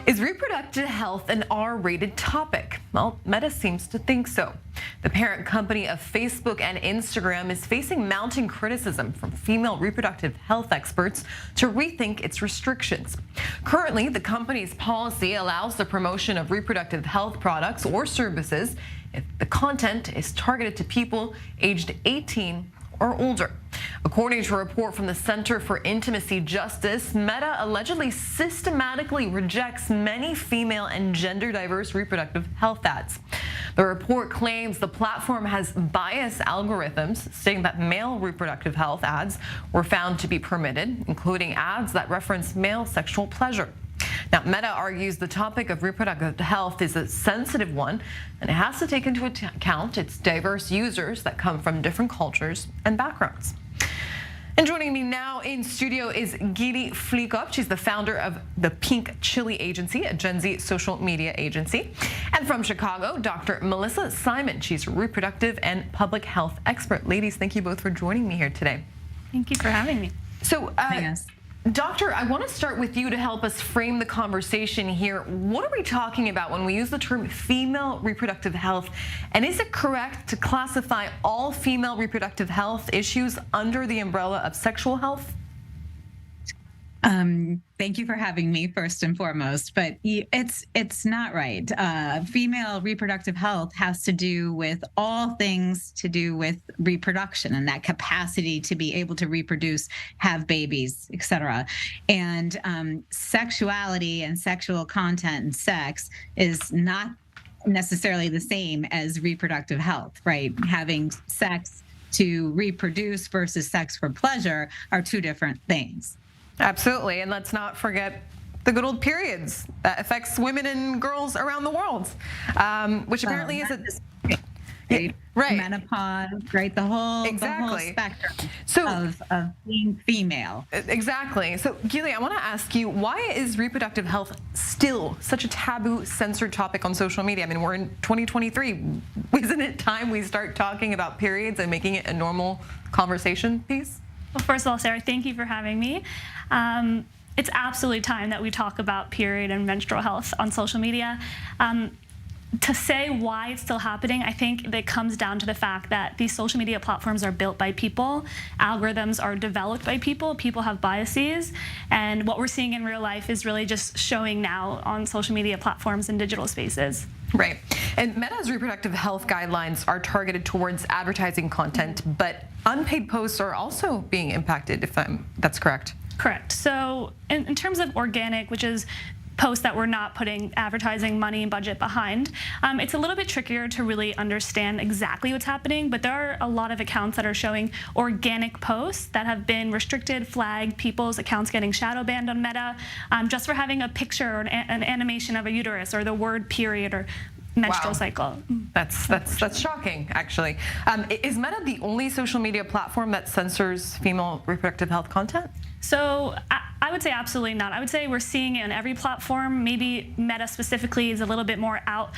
Is reproductive health an R-rated topic? Well, Meta seems to think so. The parent company of Facebook and Instagram is facing mounting criticism from female reproductive health experts to rethink its restrictions. Currently, the company's policy allows the promotion of reproductive health products or services if the content is targeted to people aged 18 or older. According to a report from the Center for Intimacy Justice, Meta allegedly systematically rejects many female and gender diverse reproductive health ads. The report claims the platform has biased algorithms, stating that male reproductive health ads were found to be permitted, including ads that reference male sexual pleasure. Now, Meta argues the topic of reproductive health is a sensitive one, and it has to take into account its diverse users that come from different cultures and backgrounds. And joining me now in studio is Gili Fliekop. She's the founder of the Pink Chili Agency, a Gen Z social media agency. And from Chicago, Dr. Melissa Simon. She's a reproductive and public health expert. Ladies, thank you both for joining me here today. Thank you for having me. So, Doctor, I want to start with you to help us frame the conversation here. What are we talking about when we use the term female reproductive health? And is it correct to classify all female reproductive health issues under the umbrella of sexual health? Thank you for having me first and foremost, but it's not right. Female reproductive health has to do with all things to do with reproduction and that capacity to be able to reproduce, have babies, etc. And sexuality and sexual content and sex is not necessarily the same as reproductive health, right? Having sex to reproduce versus sex for pleasure are two different things. Absolutely, and let's not forget the good old periods that affects women and girls around the world, which apparently is right, menopause, right, the whole spectrum of being female. Exactly. So, Gili, I want to ask you, why is reproductive health still such a taboo, censored topic on social media? I mean, we're in 2023. Isn't it time we start talking about periods and making it a normal conversation piece? Well, first of all, Sarah, thank you for having me. It's absolutely time that we talk about period and menstrual health on social media. To say why it's still happening, I think that comes down to the fact that these social media platforms are built by people, algorithms are developed by people, people have biases, and what we're seeing in real life is really just showing now on social media platforms and digital spaces. Right. And Meta's reproductive health guidelines are targeted towards advertising content, but unpaid posts are also being impacted, if that's correct. Correct. So in terms of organic, which is posts that we're not putting advertising money and budget behind, it's a little bit trickier to really understand exactly what's happening, but there are a lot of accounts that are showing organic posts that have been restricted, flagged, people's accounts getting shadow banned on Meta just for having a picture or an animation of a uterus or the word period or menstrual cycle. That's shocking, actually. Is Meta the only social media platform that censors female reproductive health content? So I would say absolutely not. I would say we're seeing it on every platform. Maybe Meta specifically is a little bit more out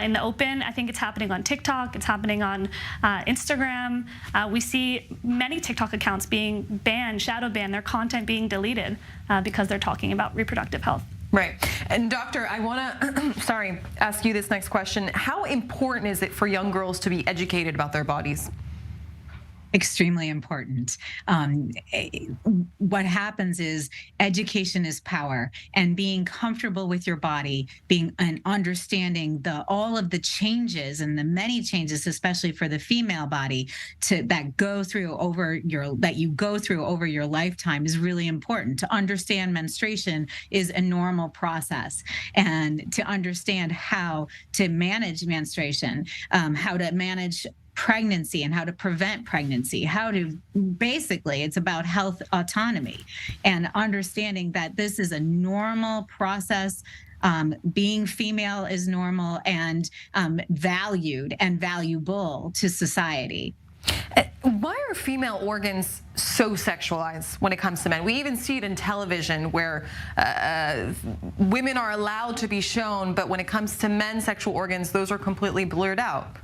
in the open. I think it's happening on TikTok. It's happening on Instagram. We see many TikTok accounts being banned, shadow banned, their content being deleted because they're talking about reproductive health. Right. And doctor, I want to ask you this next question. How important is it for young girls to be educated about their bodies? Extremely important. What happens is education is power, and being comfortable with your body, and understanding all of the changes and the many changes, especially for the female body, that you go through over your lifetime is really important. To understand menstruation is a normal process, and to understand how to manage menstruation, how to manage pregnancy and how to prevent pregnancy, basically it's about health autonomy and understanding that this is a normal process. Being female is normal and valued and valuable to society. Why are female organs so sexualized when it comes to men? We even see it in television where women are allowed to be shown, but when it comes to men's sexual organs, those are completely blurred out.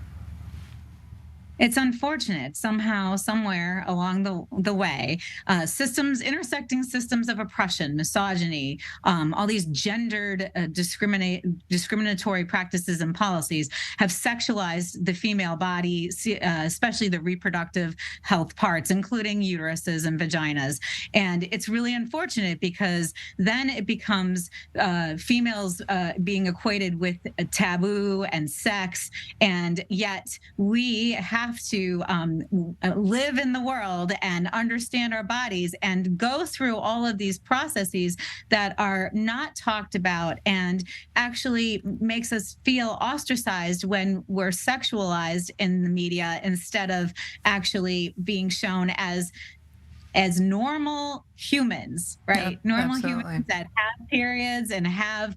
It's unfortunate somehow, somewhere along the way, intersecting systems of oppression, misogyny, all these gendered discriminatory practices and policies have sexualized the female body, especially the reproductive health parts, including uteruses and vaginas. And it's really unfortunate because then it becomes females being equated with a taboo and sex, and yet we have to live in the world and understand our bodies and go through all of these processes that are not talked about and actually makes us feel ostracized when we're sexualized in the media instead of actually being shown as normal humans, right? Yep, normal absolutely. humans that have periods and have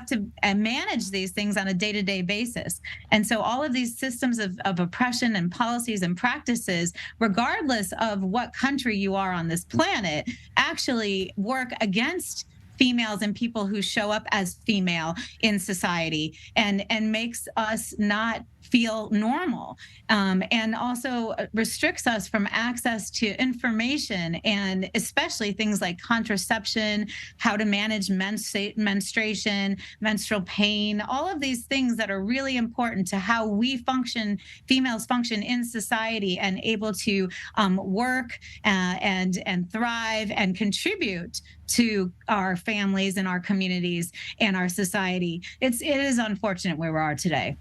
to manage these things on a day-to-day basis. And so all of these systems of oppression and policies and practices, regardless of what country you are on this planet, actually work against females and people who show up as female in society, and makes us not feel normal, and also restricts us from access to information, and especially things like contraception, how to manage menstruation, menstrual pain, all of these things that are really important to how we function, females function in society, and able to work and thrive and contribute to our families and our communities and our society. It is unfortunate where we are today.